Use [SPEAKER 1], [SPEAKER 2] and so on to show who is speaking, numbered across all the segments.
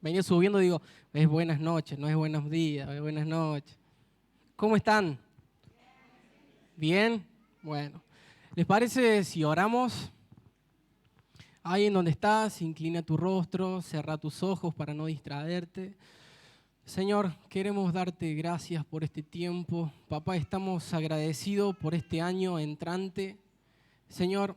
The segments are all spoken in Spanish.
[SPEAKER 1] venía subiendo, digo, es buenas noches, no es buenos días, es buenas noches. ¿Cómo están? ¿Bien? Bueno, ¿les parece si oramos? Ahí en donde estás, inclina tu rostro, cerra tus ojos para no distraerte. Señor, queremos darte gracias por este tiempo. Papá, estamos agradecidos por este año entrante. Señor,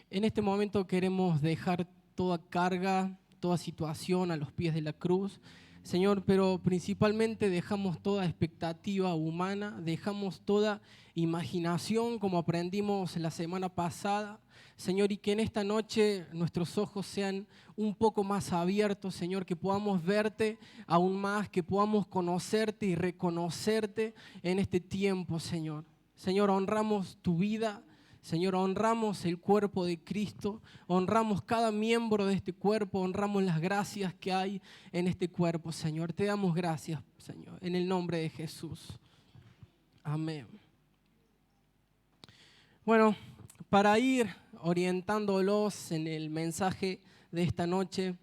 [SPEAKER 1] en este momento queremos dejar toda carga, toda situación a los pies de la cruz. Señor, pero principalmente dejamos toda expectativa humana, dejamos toda imaginación como aprendimos la semana pasada. Señor, y que en esta noche nuestros ojos sean un poco más abiertos, Señor, que podamos verte aún más, que podamos conocerte y reconocerte en este tiempo, Señor. Señor, honramos tu vida. Señor, honramos el cuerpo de Cristo, honramos cada miembro de este cuerpo, honramos las gracias que hay en este cuerpo, Señor. Te damos gracias, Señor, en el nombre de Jesús. Amén. Bueno, para ir orientándolos en el mensaje de esta noche,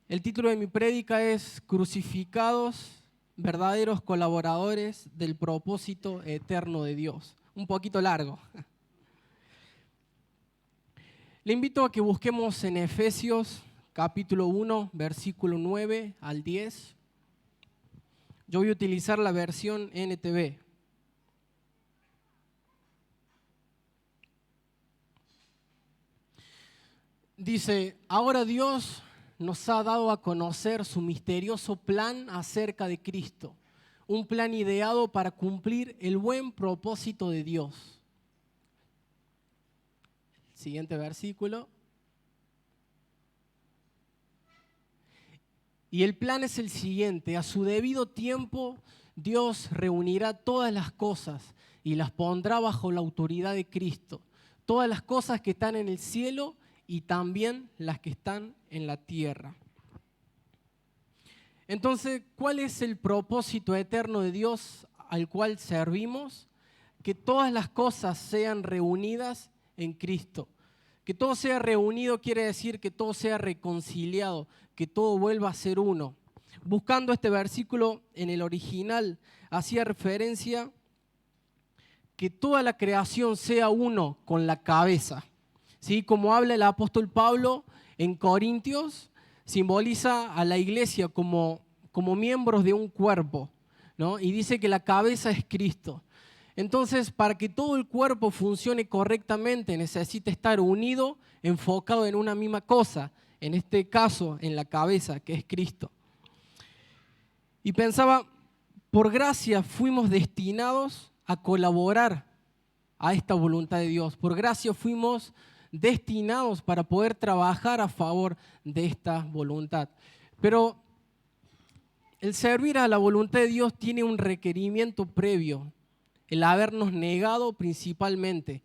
[SPEAKER 1] el título de mi prédica es Crucificados, verdaderos colaboradores del propósito eterno de Dios. Un poquito largo. Le invito a que busquemos en Efesios capítulo 1, versículo 9 al 10. Yo voy a utilizar la versión NTV. Dice, ahora Dios nos ha dado a conocer su misterioso plan acerca de Cristo, un plan ideado para cumplir el buen propósito de Dios. Siguiente versículo. Y el plan es el siguiente: a su debido tiempo Dios reunirá todas las cosas y las pondrá bajo la autoridad de Cristo. Todas las cosas que están en el cielo y también las que están en la tierra. Entonces, ¿cuál es el propósito eterno de Dios al cual servimos? Que todas las cosas sean reunidas en Cristo. Que todo sea reunido quiere decir que todo sea reconciliado, que todo vuelva a ser uno. Buscando este versículo en el original, hacía referencia que toda la creación sea uno con la cabeza. ¿Sí? Como habla el apóstol Pablo en Corintios, simboliza a la iglesia como miembros de un cuerpo, ¿no? Y dice que la cabeza es Cristo. Entonces, para que todo el cuerpo funcione correctamente, necesita estar unido, enfocado en una misma cosa, en este caso, en la cabeza, que es Cristo. Y pensaba, por gracia fuimos destinados a colaborar a esta voluntad de Dios. Por gracia fuimos destinados para poder trabajar a favor de esta voluntad. Pero el servir a la voluntad de Dios tiene un requerimiento previo, el habernos negado principalmente,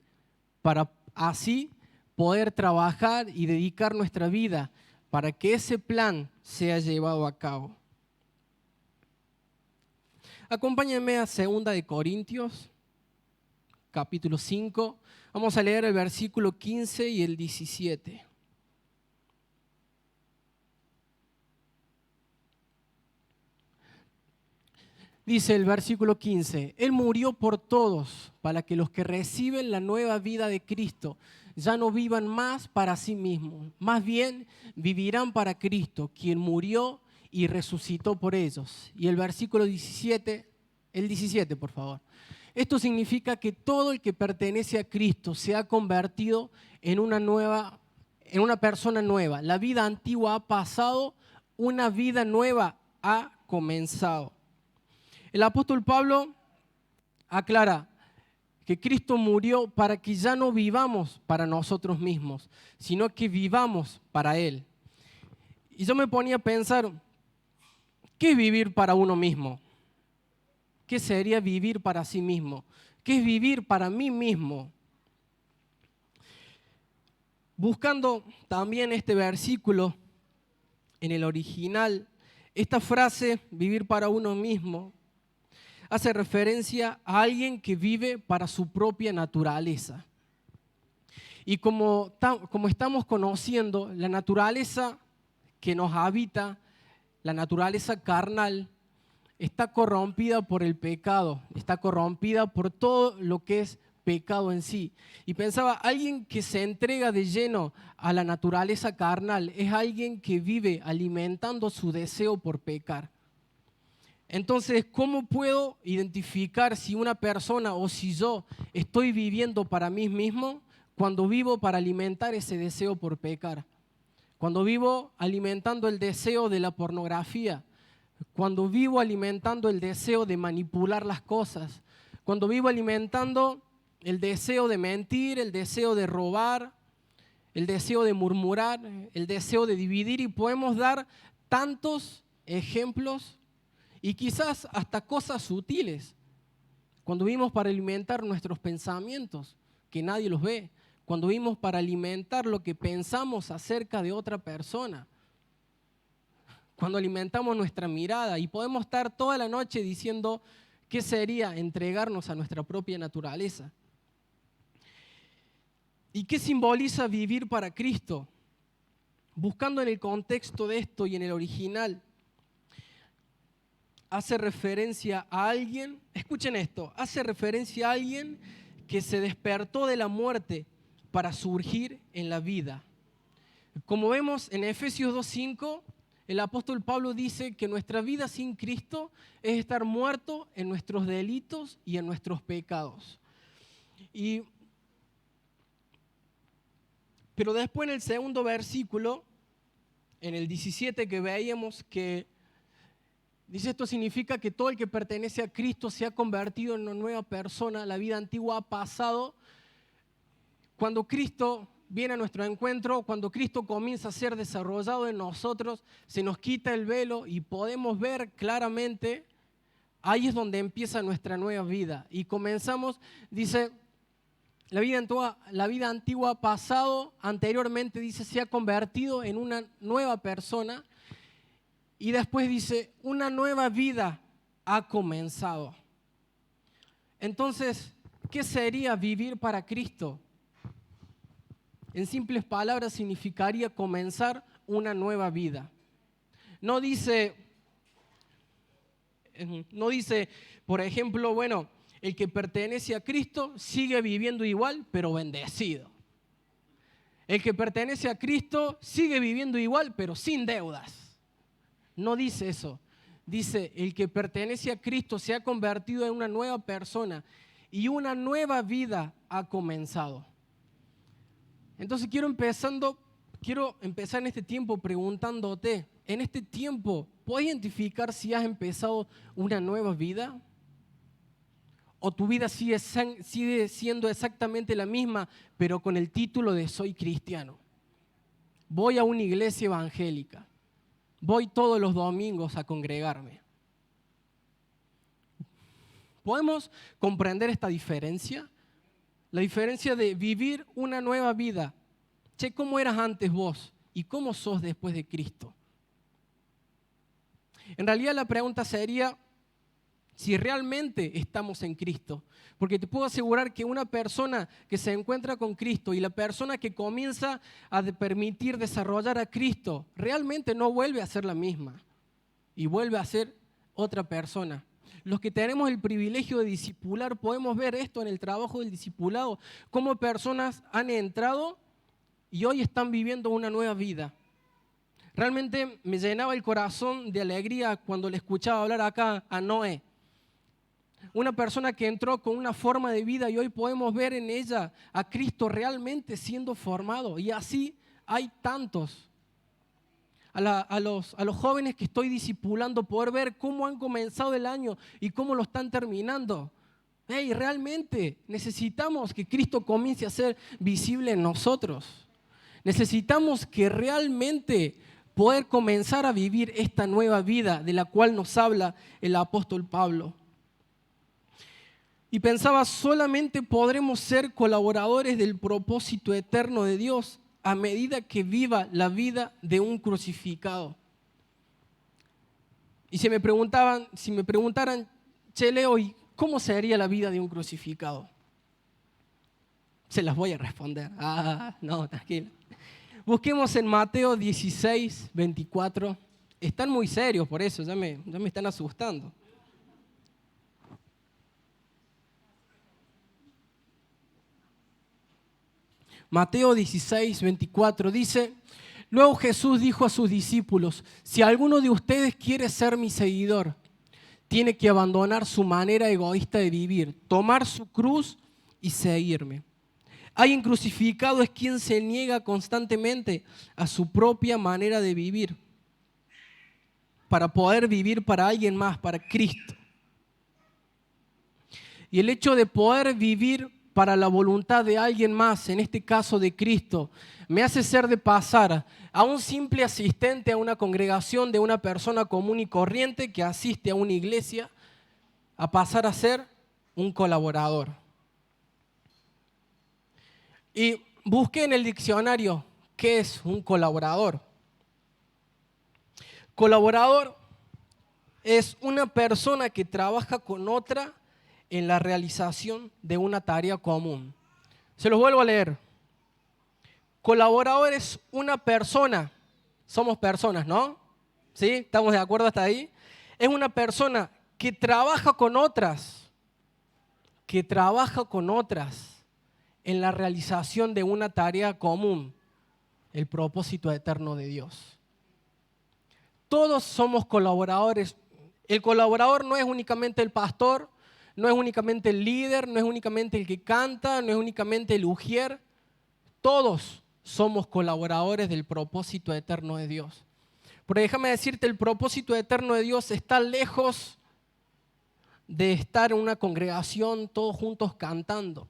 [SPEAKER 1] para así poder trabajar y dedicar nuestra vida para que ese plan sea llevado a cabo. Acompáñenme a 2 de Corintios, capítulo 5. Vamos a leer el versículo 15 y el 17. Dice el versículo 15, Él murió por todos, para que los que reciben la nueva vida de Cristo ya no vivan más para sí mismos, más bien vivirán para Cristo, quien murió y resucitó por ellos. Y el versículo 17, el 17 por favor. Esto significa que todo el que pertenece a Cristo se ha convertido en una persona nueva. La vida antigua ha pasado, una vida nueva ha comenzado. El apóstol Pablo aclara que Cristo murió para que ya no vivamos para nosotros mismos, sino que vivamos para Él. Y yo me ponía a pensar, ¿qué es vivir para uno mismo? ¿Qué sería vivir para sí mismo? ¿Qué es vivir para mí mismo? Buscando también este versículo en el original, esta frase, vivir para uno mismo, hace referencia a alguien que vive para su propia naturaleza. Y como estamos conociendo, la naturaleza que nos habita la naturaleza carnal, está corrompida por el pecado, está corrompida por todo lo que es pecado en sí. Y pensaba, alguien que se entrega de lleno a la naturaleza carnal es alguien que vive alimentando su deseo por pecar. Entonces, ¿cómo puedo identificar si una persona o si yo estoy viviendo para mí mismo cuando vivo para alimentar ese deseo por pecar? Cuando vivo alimentando el deseo de la pornografía, cuando vivo alimentando el deseo de manipular las cosas, cuando vivo alimentando el deseo de mentir, el deseo de robar, el deseo de murmurar, el deseo de dividir, y podemos dar tantos ejemplos y quizás hasta cosas sutiles. Cuando vivimos para alimentar nuestros pensamientos, que nadie los ve, cuando vivimos para alimentar lo que pensamos acerca de otra persona, cuando alimentamos nuestra mirada, y podemos estar toda la noche diciendo qué sería entregarnos a nuestra propia naturaleza. ¿Y qué simboliza vivir para Cristo? Buscando en el contexto de esto y en el original, hace referencia a alguien, escuchen esto, hace referencia a alguien que se despertó de la muerte para surgir en la vida. Como vemos en Efesios 2:5, el apóstol Pablo dice que nuestra vida sin Cristo es estar muerto en nuestros delitos y en nuestros pecados. Pero después en el segundo versículo, en el 17 que veíamos, que dice: esto significa que todo el que pertenece a Cristo se ha convertido en una nueva persona, la vida antigua ha pasado. Cuando Cristo viene a nuestro encuentro, cuando Cristo comienza a ser desarrollado en nosotros, se nos quita el velo y podemos ver claramente, ahí es donde empieza nuestra nueva vida. Y comenzamos, dice, la vida antigua ha pasado, anteriormente dice, se ha convertido en una nueva persona. Y después dice, una nueva vida ha comenzado. Entonces, ¿qué sería vivir para Cristo? En simples palabras, significaría comenzar una nueva vida. No dice, por ejemplo, bueno, el que pertenece a Cristo sigue viviendo igual, pero bendecido. El que pertenece a Cristo sigue viviendo igual, pero sin deudas. No dice eso. Dice, el que pertenece a Cristo se ha convertido en una nueva persona y una nueva vida ha comenzado. Entonces quiero empezar en este tiempo preguntándote, en este tiempo, ¿puedes identificar si has empezado una nueva vida? ¿O tu vida sigue siendo exactamente la misma, pero con el título de soy cristiano? Voy a una iglesia evangélica. Voy todos los domingos a congregarme. ¿Podemos comprender esta diferencia? La diferencia de vivir una nueva vida. Che, ¿cómo eras antes vos? ¿Y cómo sos después de Cristo? En realidad la pregunta sería si realmente estamos en Cristo. Porque te puedo asegurar que una persona que se encuentra con Cristo y la persona que comienza a permitir desarrollar a Cristo, realmente no vuelve a ser la misma y vuelve a ser otra persona. Los que tenemos el privilegio de discipular podemos ver esto en el trabajo del discipulado, cómo personas han entrado y hoy están viviendo una nueva vida. Realmente me llenaba el corazón de alegría cuando le escuchaba hablar acá a Noé. Una persona que entró con una forma de vida y hoy podemos ver en ella a Cristo realmente siendo formado. Y así hay tantos. A los jóvenes que estoy discipulando, poder ver cómo han comenzado el año y cómo lo están terminando. Hey, realmente necesitamos que Cristo comience a ser visible en nosotros. Necesitamos que realmente poder comenzar a vivir esta nueva vida de la cual nos habla el apóstol Pablo. Y pensaba, solamente podremos ser colaboradores del propósito eterno de Dios a medida que viva la vida de un crucificado. Y si me preguntaran, che, Leo, ¿y cómo sería la vida de un crucificado? Se las voy a responder. No, tranquilo. Busquemos en Mateo 16, 24. están muy serios por eso, ya me están asustando. Mateo 16, 24 dice: luego Jesús dijo a sus discípulos: si alguno de ustedes quiere ser mi seguidor, tiene que abandonar su manera egoísta de vivir, tomar su cruz y seguirme. Alguien crucificado es quien se niega constantemente a su propia manera de vivir para poder vivir para alguien más, para Cristo. Y el hecho de poder vivir para la voluntad de alguien más, en este caso de Cristo, me hace ser de pasar a un simple asistente a una congregación de una persona común y corriente que asiste a una iglesia, a pasar a ser un colaborador. Y busqué en el diccionario qué es un colaborador. Colaborador es una persona que trabaja con otra en la realización de una tarea común. Se los vuelvo a leer. Colaborador es una persona, somos personas, ¿no? ¿Sí? ¿Estamos de acuerdo hasta ahí? Es una persona que trabaja con otras, en la realización de una tarea común, el propósito eterno de Dios. Todos somos colaboradores. El colaborador no es únicamente el pastor, no es únicamente el líder, no es únicamente el que canta, no es únicamente el ujier. Todos somos colaboradores del propósito eterno de Dios. Pero déjame decirte, el propósito eterno de Dios está lejos de estar en una congregación todos juntos cantando.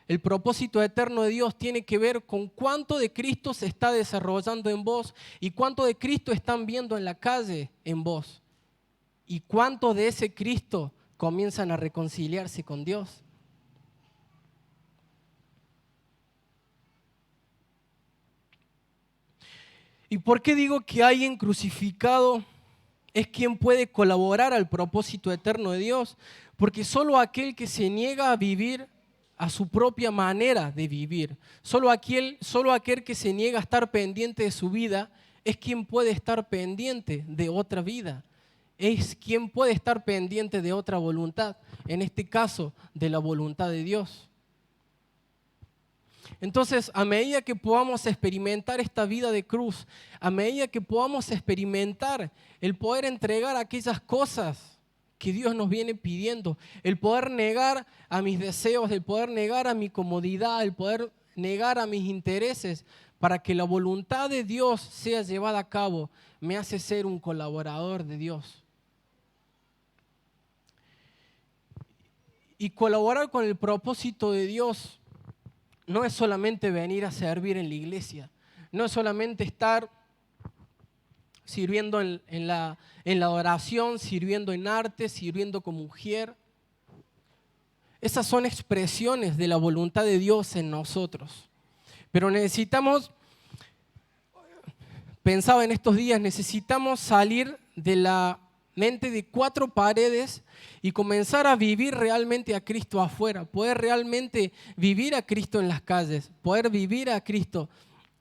[SPEAKER 1] El propósito eterno de Dios tiene que ver con cuánto de Cristo se está desarrollando en vos y cuánto de Cristo están viendo en la calle en vos y cuánto de ese Cristo comienzan a reconciliarse con Dios. ¿Y por qué digo que alguien crucificado es quien puede colaborar al propósito eterno de Dios? Porque solo aquel que se niega a vivir a su propia manera de vivir, solo aquel que se niega a estar pendiente de su vida, es quien puede estar pendiente de otra vida, es quien puede estar pendiente de otra voluntad, en este caso de la voluntad de Dios. Entonces, a medida que podamos experimentar esta vida de cruz, a medida que podamos experimentar el poder entregar aquellas cosas que Dios nos viene pidiendo, el poder negar a mis deseos, el poder negar a mi comodidad, el poder negar a mis intereses para que la voluntad de Dios sea llevada a cabo, me hace ser un colaborador de Dios. Y colaborar con el propósito de Dios no es solamente venir a servir en la iglesia, no es solamente estar sirviendo en la oración, sirviendo en arte, sirviendo como mujer. Esas son expresiones de la voluntad de Dios en nosotros. Pero pensaba en estos días, necesitamos salir de la mente de 4 paredes y comenzar a vivir realmente a Cristo afuera, poder realmente vivir a Cristo en las calles, poder vivir a Cristo.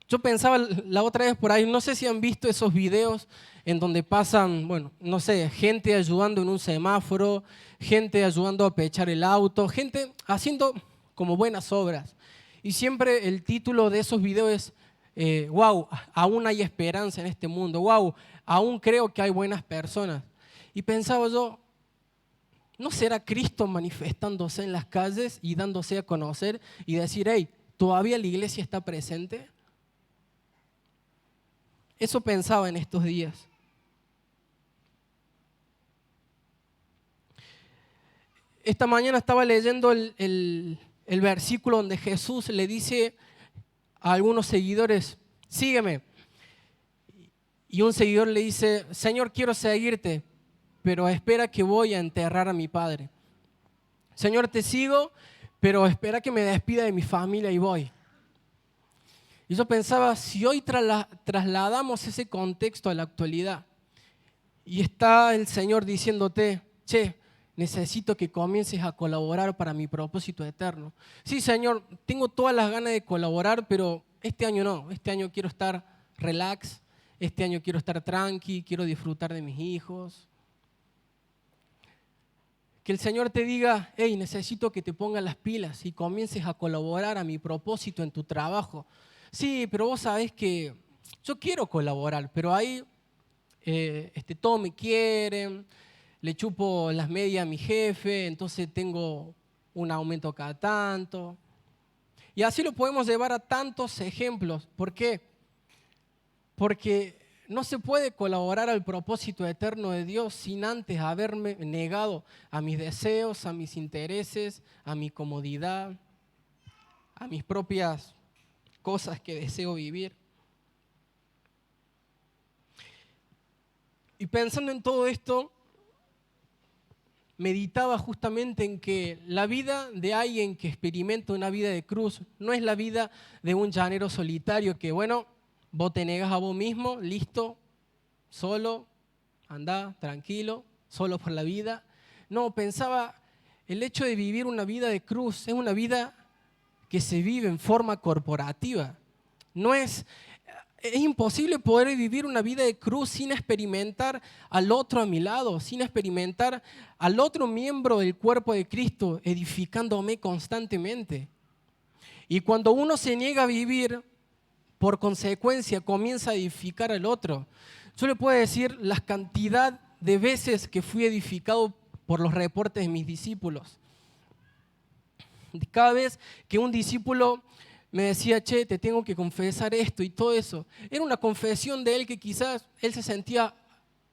[SPEAKER 1] Yo pensaba la otra vez por ahí, no sé si han visto esos videos en donde pasan, gente ayudando en un semáforo, gente ayudando a pechar el auto, gente haciendo como buenas obras. Y siempre el título de esos videos es, wow, aún hay esperanza en este mundo, wow, aún creo que hay buenas personas. Y pensaba yo, ¿no será Cristo manifestándose en las calles y dándose a conocer y decir, hey, ¿todavía la iglesia está presente? Eso pensaba en estos días. Esta mañana estaba leyendo el versículo donde Jesús le dice a algunos seguidores, sígueme. Y un seguidor le dice, Señor, quiero seguirte, pero espera que voy a enterrar a mi padre. Señor, te sigo, pero espera que me despida de mi familia y voy. Y yo pensaba, si hoy trasladamos ese contexto a la actualidad y está el Señor diciéndote, necesito que comiences a colaborar para mi propósito eterno. Sí, Señor, tengo todas las ganas de colaborar, pero este año no, este año quiero estar relax, este año quiero estar tranqui, quiero disfrutar de mis hijos. Que el Señor te diga, hey, necesito que te pongas las pilas y comiences a colaborar a mi propósito en tu trabajo. Sí, pero vos sabés que yo quiero colaborar, pero ahí todos me quieren, le chupo las medias a mi jefe, entonces tengo un aumento cada tanto. Y así lo podemos llevar a tantos ejemplos. ¿Por qué? Porque no se puede colaborar al propósito eterno de Dios sin antes haberme negado a mis deseos, a mis intereses, a mi comodidad, a mis propias cosas que deseo vivir. Y pensando en todo esto, meditaba justamente en que la vida de alguien que experimenta una vida de cruz no es la vida de un llanero solitario que, bueno, vos te negas a vos mismo, listo, solo, andá, tranquilo, solo por la vida. No, pensaba, el hecho de vivir una vida de cruz es una vida que se vive en forma corporativa. Es imposible poder vivir una vida de cruz sin experimentar al otro a mi lado, sin experimentar al otro miembro del cuerpo de Cristo edificándome constantemente. Y cuando uno se niega a vivir, por consecuencia comienza a edificar al otro. Yo le puedo decir la cantidad de veces que fui edificado por los reportes de mis discípulos. Cada vez que un discípulo me decía, che, te tengo que confesar esto y todo eso, era una confesión de él que quizás él se sentía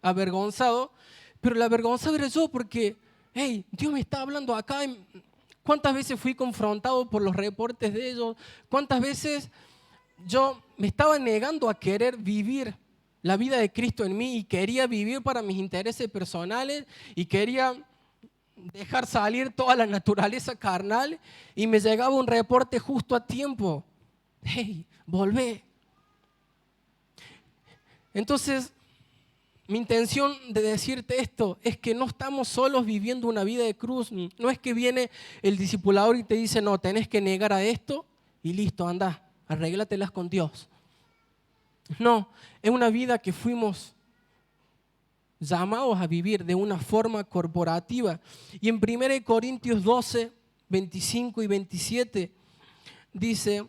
[SPEAKER 1] avergonzado, pero la avergonzaba era yo porque, hey, Dios me está hablando acá. ¿Cuántas veces fui confrontado por los reportes de ellos? ¿Cuántas veces yo me estaba negando a querer vivir la vida de Cristo en mí y quería vivir para mis intereses personales y quería dejar salir toda la naturaleza carnal y me llegaba un reporte justo a tiempo? Hey, volvé. Entonces, mi intención de decirte esto es que no estamos solos viviendo una vida de cruz. No es que viene el discipulador y te dice, no, tenés que negar a esto y listo, anda, arréglatelas con Dios. No, es una vida que fuimos llamados a vivir de una forma corporativa. Y en 1 Corintios 12, 25 y 27 dice,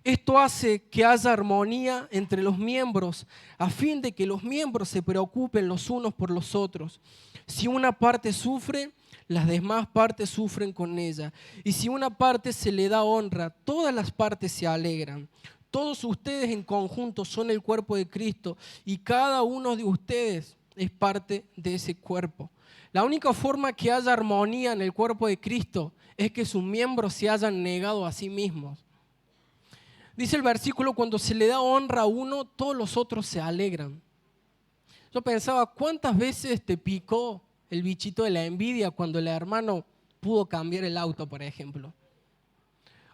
[SPEAKER 1] esto hace que haya armonía entre los miembros, a fin de que los miembros se preocupen los unos por los otros. Si una parte sufre, las demás partes sufren con ella. Y si una parte se le da honra, todas las partes se alegran. Todos ustedes en conjunto son el cuerpo de Cristo y cada uno de ustedes es parte de ese cuerpo. La única forma que haya armonía en el cuerpo de Cristo es que sus miembros se hayan negado a sí mismos. Dice el versículo, cuando se le da honra a uno, todos los otros se alegran. Yo pensaba, ¿cuántas veces te picó el bichito de la envidia cuando el hermano pudo cambiar el auto, por ejemplo?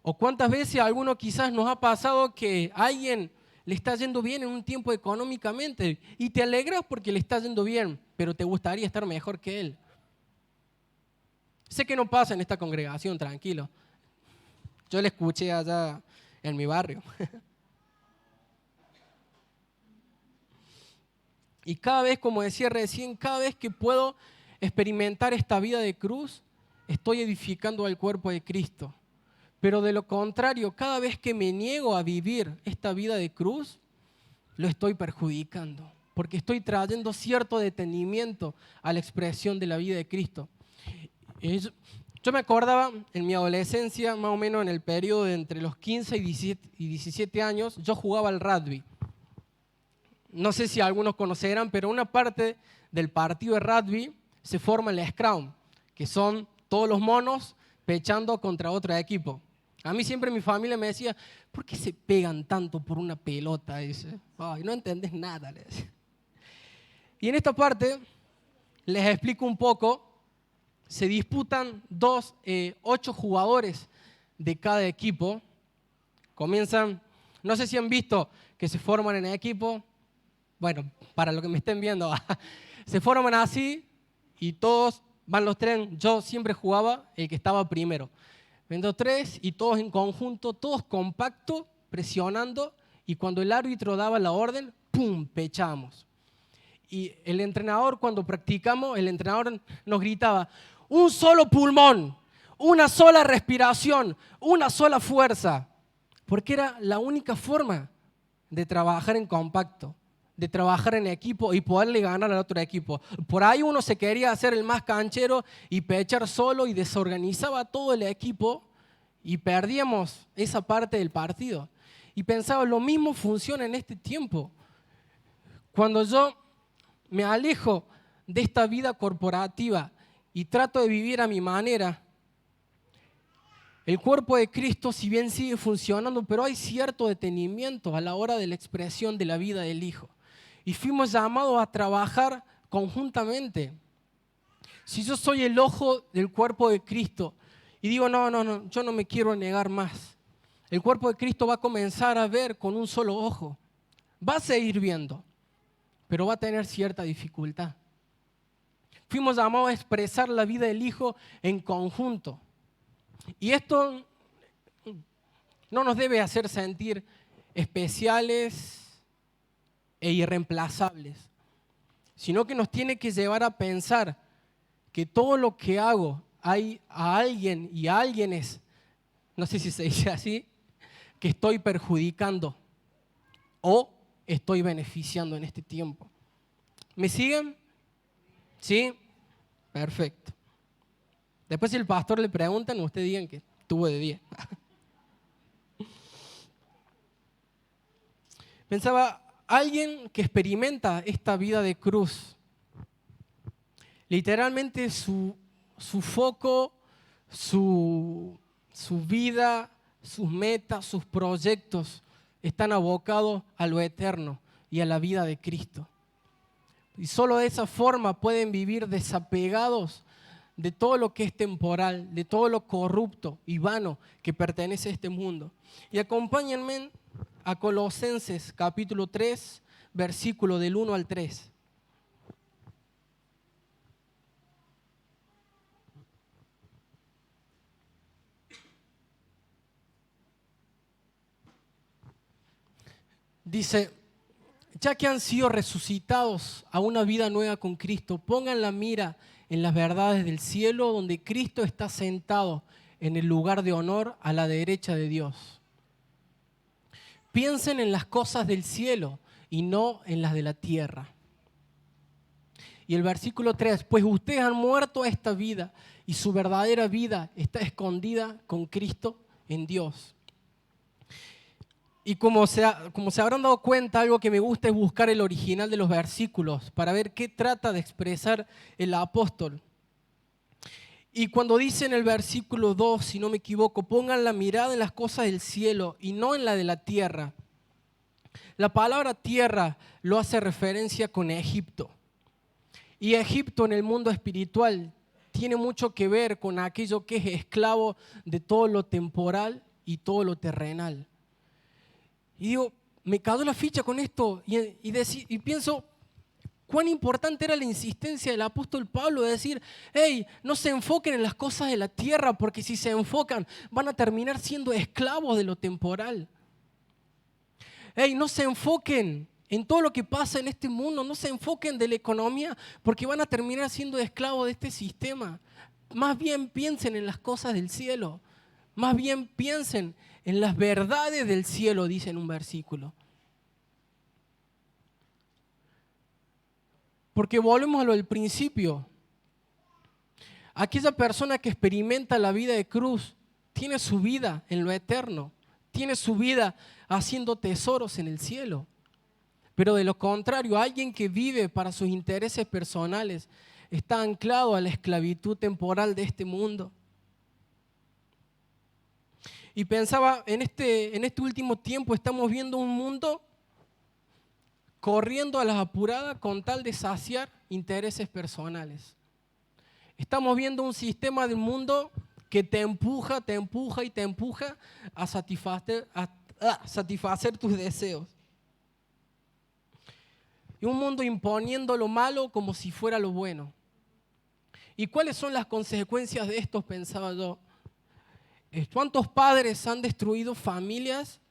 [SPEAKER 1] O cuántas veces a alguno quizás nos ha pasado que a alguien le está yendo bien en un tiempo económicamente y te alegras porque le está yendo bien, pero te gustaría estar mejor que él. Sé que no pasa en esta congregación, tranquilo. Yo le escuché allá en mi barrio. Y cada vez, como decía recién, cada vez que puedo experimentar esta vida de cruz, estoy edificando al cuerpo de Cristo. Pero de lo contrario, cada vez que me niego a vivir esta vida de cruz, lo estoy perjudicando, porque estoy trayendo cierto detenimiento a la expresión de la vida de Cristo. Yo me acordaba en mi adolescencia, más o menos en el periodo de entre los 15 y 17 años, yo jugaba al rugby. No sé si algunos conocerán, pero una parte del partido de rugby se forma en el scrum, que son todos los monos pechando contra otro equipo. A mí siempre mi familia me decía, ¿por qué se pegan tanto por una pelota? Dice, ay, no entendés nada. Le decía. Y en esta parte les explico un poco. Se disputan 8 jugadores de cada equipo. Comienzan, no sé si han visto que se forman en equipo. Bueno, para los que me estén viendo, se forman así y todos van los 3. Yo siempre jugaba el que estaba primero. Ven 3 y todos en conjunto, todos compactos, presionando, y cuando el árbitro daba la orden, ¡pum!, ¡pum!, pechamos. Y el entrenador, cuando practicamos, el entrenador nos gritaba, un solo pulmón, una sola respiración, una sola fuerza. Porque era la única forma de trabajar en compacto, de trabajar en equipo y poderle ganar al otro equipo. Por ahí uno se quería hacer el más canchero y pechar solo y desorganizaba todo el equipo y perdíamos esa parte del partido. Y pensaba, lo mismo funciona en este tiempo. Cuando yo me alejo de esta vida corporativa y trato de vivir a mi manera, el cuerpo de Cristo, si bien sigue funcionando, pero hay cierto detenimiento a la hora de la expresión de la vida del Hijo. Y fuimos llamados a trabajar conjuntamente. Si yo soy el ojo del cuerpo de Cristo y digo, no, yo no me quiero negar más, el cuerpo de Cristo va a comenzar a ver con un solo ojo. Va a seguir viendo, pero va a tener cierta dificultad. Fuimos llamados a expresar la vida del Hijo en conjunto. Y esto no nos debe hacer sentir especiales e irreemplazables, sino que nos tiene que llevar a pensar que todo lo que hago hay a alguien y a alguienes, no sé si se dice así, que estoy perjudicando o estoy beneficiando en este tiempo. ¿Me siguen? ¿Sí? Perfecto. Después si el pastor le preguntan, ustedes digan que estuvo de 10. Pensaba, alguien que experimenta esta vida de cruz, literalmente su foco, su vida, sus metas, sus proyectos están abocados a lo eterno y a la vida de Cristo. Y solo de esa forma pueden vivir desapegados de todo lo que es temporal, de todo lo corrupto y vano que pertenece a este mundo. Y acompáñenme a Colosenses capítulo 3, versículo del 1 al 3. Dice, ya que han sido resucitados a una vida nueva con Cristo, pongan la mira en las verdades del cielo, donde Cristo está sentado en el lugar de honor a la derecha de Dios. Piensen en las cosas del cielo y no en las de la tierra. Y el versículo 3, pues ustedes han muerto a esta vida y su verdadera vida está escondida con Cristo en Dios. Y como se habrán dado cuenta, algo que me gusta es buscar el original de los versículos para ver qué trata de expresar el apóstol. Y cuando dice en el versículo 2, si no me equivoco, pongan la mirada en las cosas del cielo y no en la de la tierra. La palabra tierra lo hace referencia con Egipto. Y Egipto en el mundo espiritual tiene mucho que ver con aquello que es esclavo de todo lo temporal y todo lo terrenal. Y digo, me cayó la ficha con esto y pienso, cuán importante era la insistencia del apóstol Pablo de decir, hey, no se enfoquen en las cosas de la tierra, porque si se enfocan van a terminar siendo esclavos de lo temporal. Hey, no se enfoquen en todo lo que pasa en este mundo, no se enfoquen de la economía, porque van a terminar siendo esclavos de este sistema. Más bien piensen en las cosas del cielo, más bien piensen en las verdades del cielo, dice en un versículo. Porque volvemos a lo del principio. Aquella persona que experimenta la vida de cruz tiene su vida en lo eterno, tiene su vida haciendo tesoros en el cielo. Pero de lo contrario, alguien que vive para sus intereses personales está anclado a la esclavitud temporal de este mundo. Y pensaba, en este último tiempo estamos viendo un mundo corriendo a las apuradas con tal de saciar intereses personales. Estamos viendo un sistema del mundo que te empuja y te empuja a satisfacer tus deseos. Y un mundo imponiendo lo malo como si fuera lo bueno. ¿Y cuáles son las consecuencias de esto? Pensaba yo. ¿Cuántos padres han destruido familias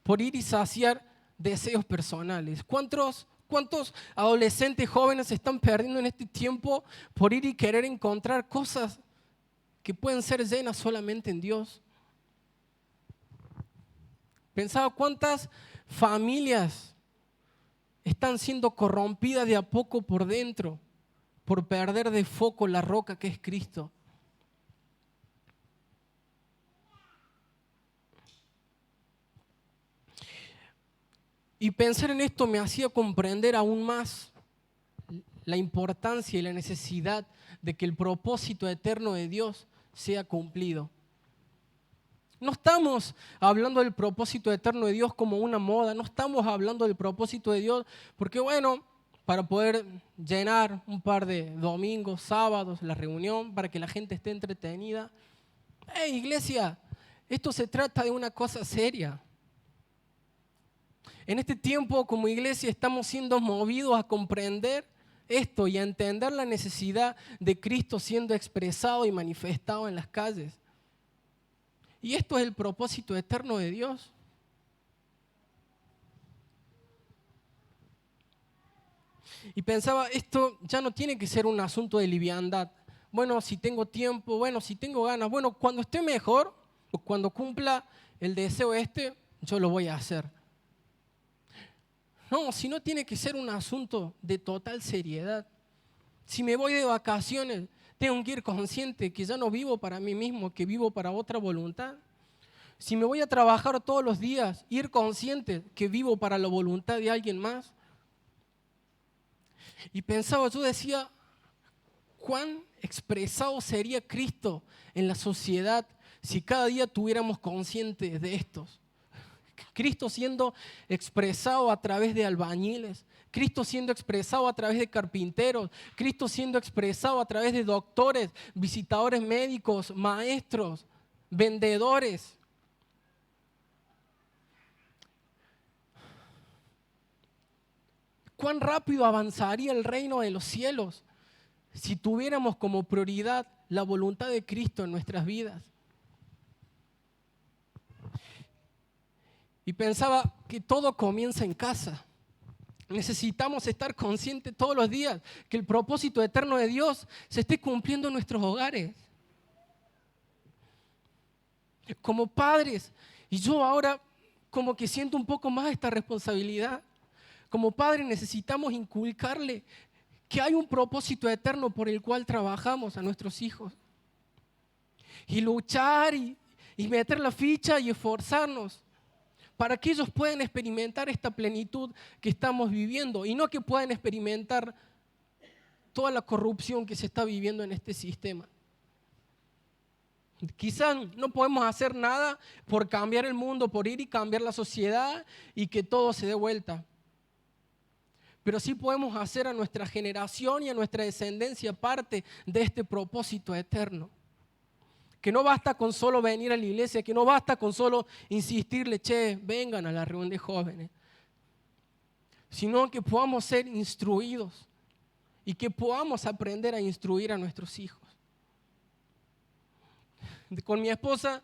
[SPEAKER 1] por ir y saciar deseos personales? ¿Cuántos adolescentes jóvenes se están perdiendo en este tiempo por ir y querer encontrar cosas que pueden ser llenas solamente en Dios? Pensaba cuántas familias están siendo corrompidas de a poco por dentro por perder de foco la roca que es Cristo. Y pensar en esto me hacía comprender aún más la importancia y la necesidad de que el propósito eterno de Dios sea cumplido. No estamos hablando del propósito eterno de Dios como una moda, no estamos hablando del propósito de Dios porque, bueno, para poder llenar un par de domingos, sábados, la reunión, para que la gente esté entretenida. ¡Hey, iglesia! Esto se trata de una cosa seria. En este tiempo, como iglesia, estamos siendo movidos a comprender esto y a entender la necesidad de Cristo siendo expresado y manifestado en las calles. Y esto es el propósito eterno de Dios. Y pensaba, esto ya no tiene que ser un asunto de liviandad. Bueno, si tengo tiempo, bueno, si tengo ganas, bueno, cuando esté mejor, o cuando cumpla el deseo yo lo voy a hacer. No, si no tiene que ser un asunto de total seriedad. Si me voy de vacaciones, tengo que ir consciente que ya no vivo para mí mismo, que vivo para otra voluntad. Si me voy a trabajar todos los días, ir consciente que vivo para la voluntad de alguien más. Y pensaba, yo decía, ¿cuán expresado sería Cristo en la sociedad si cada día tuviéramos conscientes de estos? Cristo siendo expresado a través de albañiles, Cristo siendo expresado a través de carpinteros, Cristo siendo expresado a través de doctores, visitadores médicos, maestros, vendedores. ¿Cuán rápido avanzaría el reino de los cielos si tuviéramos como prioridad la voluntad de Cristo en nuestras vidas? Y pensaba que todo comienza en casa. Necesitamos estar conscientes todos los días que el propósito eterno de Dios se esté cumpliendo en nuestros hogares. Como padres, y yo ahora como que siento un poco más esta responsabilidad. Como padres necesitamos inculcarle que hay un propósito eterno por el cual trabajamos a nuestros hijos. Y luchar y meter la ficha y esforzarnos para que ellos puedan experimentar esta plenitud que estamos viviendo y no que puedan experimentar toda la corrupción que se está viviendo en este sistema. Quizás no podemos hacer nada por cambiar el mundo, por ir y cambiar la sociedad y que todo se dé vuelta. Pero sí podemos hacer a nuestra generación y a nuestra descendencia parte de este propósito eterno. Que no basta con solo venir a la iglesia, que no basta con solo insistirle, vengan a la reunión de jóvenes. Sino que podamos ser instruidos y que podamos aprender a instruir a nuestros hijos. Con mi esposa,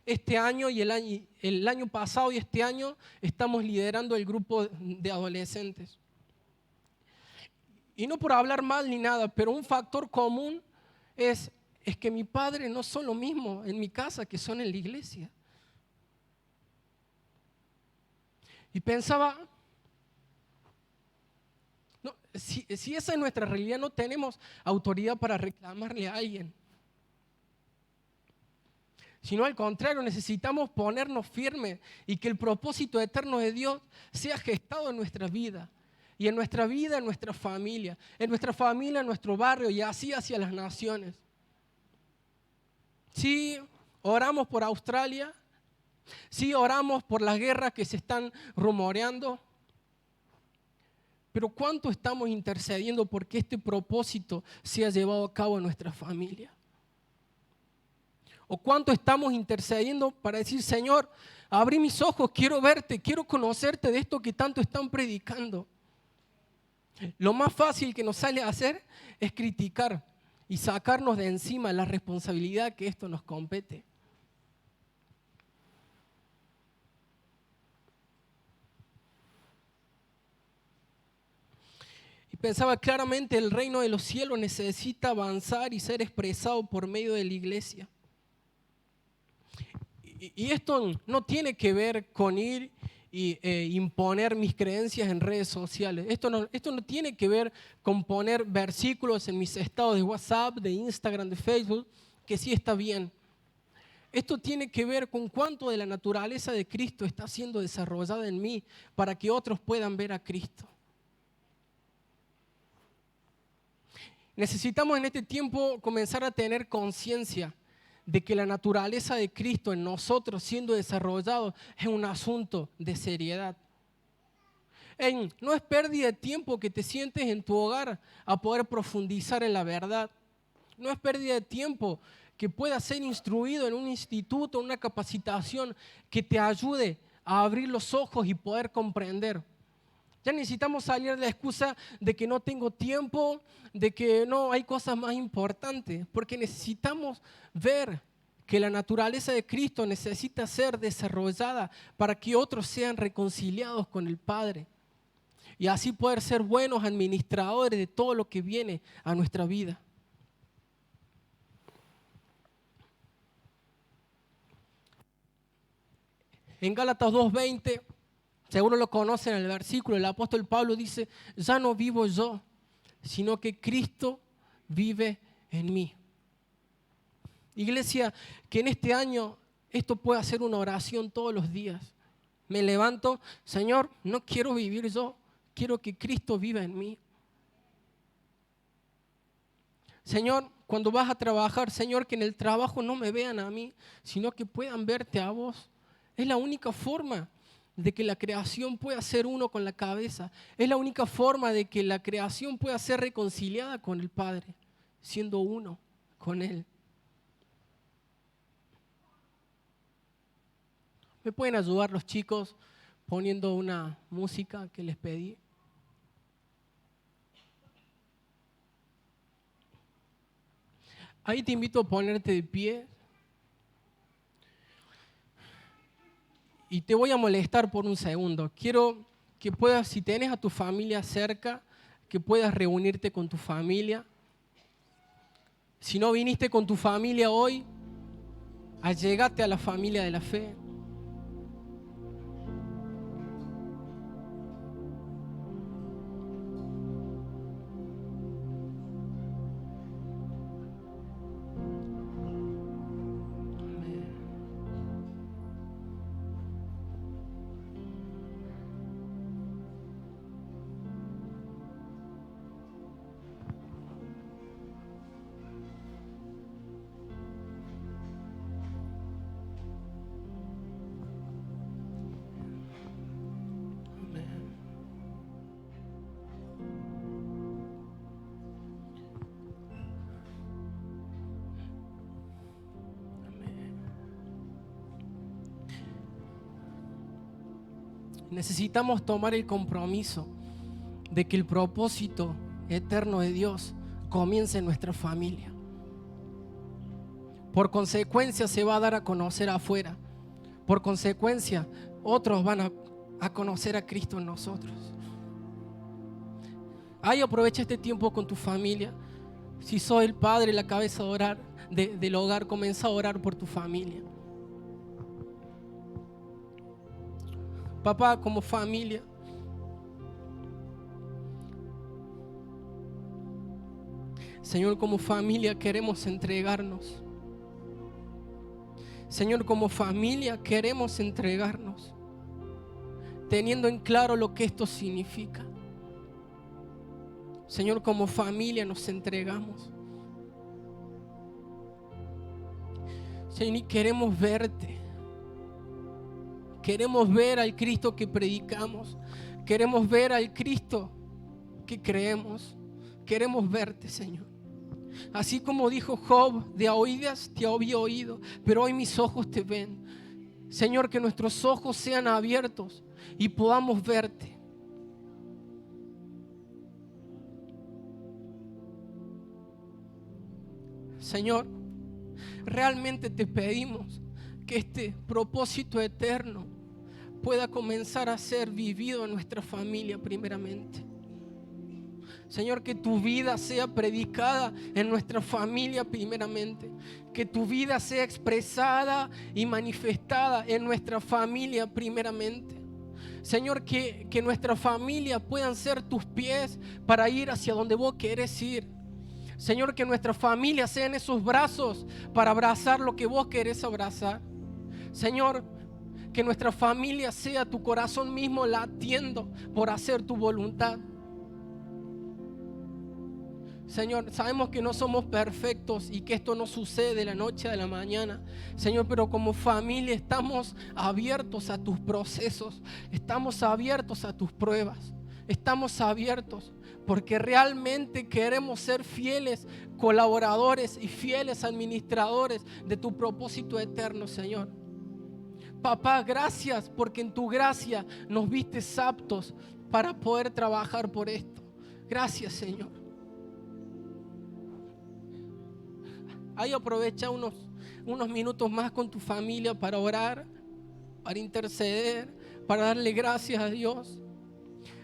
[SPEAKER 1] este año y el año pasado y este año estamos liderando el grupo de adolescentes. Y no por hablar mal ni nada, pero un factor común es que mi padre no son lo mismo en mi casa que son en la iglesia. Y pensaba, no, si esa es nuestra realidad, no tenemos autoridad para reclamarle a alguien. Sino al contrario, necesitamos ponernos firmes y que el propósito eterno de Dios sea gestado en nuestra vida. Y en nuestra vida, en nuestra familia, en nuestro barrio y así hacia las naciones. Sí, oramos por Australia, sí, oramos por las guerras que se están rumoreando, pero ¿cuánto estamos intercediendo porque este propósito sea llevado a cabo en nuestra familia? ¿O cuánto estamos intercediendo para decir, Señor, abrí mis ojos, quiero verte, quiero conocerte de esto que tanto están predicando? Lo más fácil que nos sale a hacer es criticar y sacarnos de encima la responsabilidad que esto nos compete. Pensaba claramente, el reino de los cielos necesita avanzar y ser expresado por medio de la iglesia. Y esto no tiene que ver con ir y imponer mis creencias en redes sociales. Esto no tiene que ver con poner versículos en mis estados de WhatsApp, de Instagram, de Facebook, que sí está bien. Esto tiene que ver con cuánto de la naturaleza de Cristo está siendo desarrollada en mí para que otros puedan ver a Cristo. Necesitamos en este tiempo comenzar a tener conciencia de que la naturaleza de Cristo en nosotros siendo desarrollado es un asunto de seriedad. No es pérdida de tiempo que te sientes en tu hogar a poder profundizar en la verdad. No es pérdida de tiempo que puedas ser instruido en un instituto, en una capacitación que te ayude a abrir los ojos y poder comprender. Ya necesitamos salir de la excusa de que no tengo tiempo, de que no hay cosas más importantes, porque necesitamos ver que la naturaleza de Cristo necesita ser desarrollada para que otros sean reconciliados con el Padre y así poder ser buenos administradores de todo lo que viene a nuestra vida. En Gálatas 2:20, seguro lo conocen el versículo, el apóstol Pablo dice, ya no vivo yo, sino que Cristo vive en mí. Iglesia, que en este año esto pueda ser una oración todos los días. Me levanto, Señor, no quiero vivir yo, quiero que Cristo viva en mí. Señor, cuando vas a trabajar, Señor, que en el trabajo no me vean a mí, sino que puedan verte a vos. Es la única forma de que la creación pueda ser uno con la cabeza. Es la única forma de que la creación pueda ser reconciliada con el Padre, siendo uno con Él. ¿Me pueden ayudar los chicos poniendo una música que les pedí? Ahí te invito a ponerte de pie. Y te voy a molestar por un segundo. Quiero que puedas, si tenés a tu familia cerca, que puedas reunirte con tu familia. Si no viniste con tu familia hoy, allégate a la familia de la fe. Necesitamos tomar el compromiso de que el propósito eterno de Dios comience en nuestra familia. Por consecuencia se va a dar a conocer afuera. Por consecuencia otros van a conocer a Cristo en nosotros. Ahí aprovecha este tiempo con tu familia. Si sos el padre, la cabeza de orar, del hogar, comienza a orar por tu familia. Papá, como familia, Señor, como familia queremos entregarnos. Señor, como familia queremos entregarnos, teniendo en claro lo que esto significa. Señor, como familia nos entregamos. Señor, y queremos verte. Queremos ver al Cristo que predicamos. Queremos ver al Cristo que creemos. Queremos verte, Señor. Así como dijo Job, de a oídas te había oído, pero hoy mis ojos te ven. Señor, que nuestros ojos sean abiertos y podamos verte. Señor, realmente te pedimos que este propósito eterno pueda comenzar a ser vivido en nuestra familia primeramente. Señor, que tu vida sea predicada en nuestra familia primeramente. Que tu vida sea expresada y manifestada en nuestra familia primeramente. Señor, que nuestra familia puedan ser tus pies para ir hacia donde vos querés ir. Señor, que nuestra familia sean esos brazos para abrazar lo que vos querés abrazar. Señor, que nuestra familia sea tu corazón mismo latiendo por hacer tu voluntad. Señor, sabemos que no somos perfectos y que esto no sucede de la noche a la mañana, Señor, pero como familia estamos abiertos a tus procesos, estamos abiertos a tus pruebas, estamos abiertos porque realmente queremos ser fieles colaboradores y fieles administradores de tu propósito eterno, Señor. Papá, gracias porque en tu gracia nos vistes aptos para poder trabajar por esto. Gracias, Señor. Ahí aprovecha unos minutos más con tu familia para orar, para interceder, para darle gracias a Dios.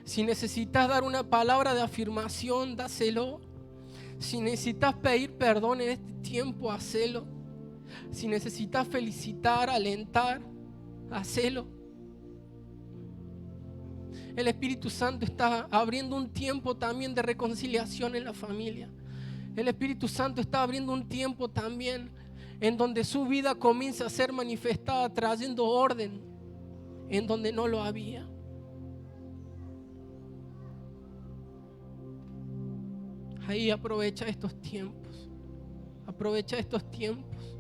[SPEAKER 1] Si necesitas dar una palabra de afirmación, dáselo. Si necesitas pedir perdón en este tiempo, hacelo. Si necesitas felicitar, alentar, hacelo. El Espíritu Santo está abriendo un tiempo también de reconciliación en la familia. El Espíritu Santo está abriendo un tiempo también en donde su vida comienza a ser manifestada, trayendo orden en donde no lo había. Ahí aprovecha estos tiempos. Aprovecha estos tiempos.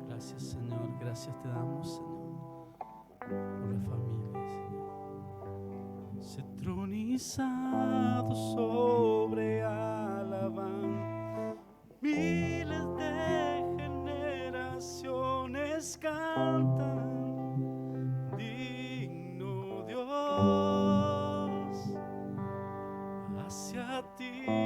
[SPEAKER 2] Gracias, Señor, gracias te damos, Señor, por la familia, Señor. Se tronizado sobre Alabán, miles de generaciones exaltan, digno Dios, hacia ti